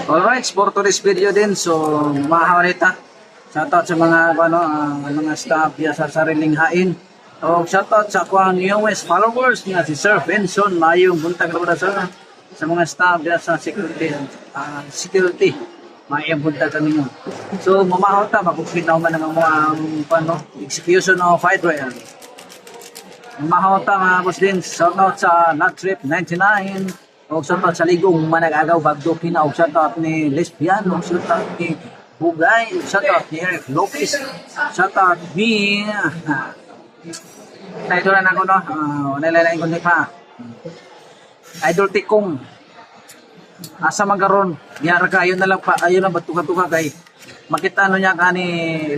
Alright, for today's video din, so mga kawanita, shoutout sa mga staff diya sa sariling hain. O shoutout sa akong newest followers nga si Sir Benson, mayong buntag na sa mga staff diya sa security. Mayong buntag kami nyo. So mamahot ta, magkukit na man ang mga execution of fight royal. Mamahot ta mga boss din, shoutout sa Not Trip 99, o shoutout sa Ligong Manag-agaw Bagdo Pina, o shoutout ni Lesbian, o shoutout ni Bugay, o shoutout ni Eric Lopez, shoutout ni idol na ako no, nilalain ko ni pa Idol Tikong, asa magaron yara ka, ayun na lang pa, ayun na batuka-tuka kay makita ano niya kani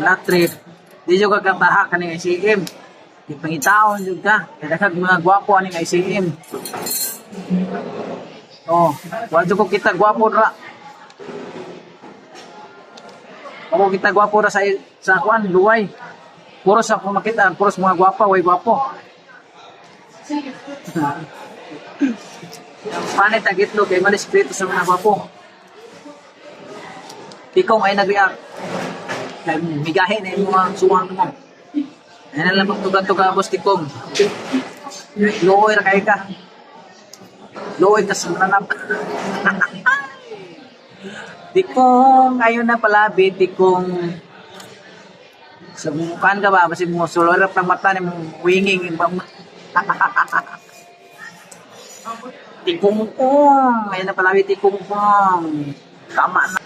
Not Trip, di yung kagataha kani ICM, di pangitaon yun ka, kaya kag mga gwapo aning ICM. Oh, wadyo ko kita gwapo ra. Ako kita gwapo ra sa kuan luway. Puro sa ako makita, puro sa mga gwapa, way gwapo. Panit ang itlog kay malis krito sa mga gwapo. Tikong ay nag-react. Kay migahin ay mga suwang mo. Ano lang magtugan-tuga boss Tikong. Luoy ra kay ka. Luoy ka sa nanap. Tikong, ayun na pala, Tikong. Sa mukhaan ka ba? Kasi mo sulorap ng mata ni mong winging. Tikong kong. Ayun na pala, Tikong kong. Tama na.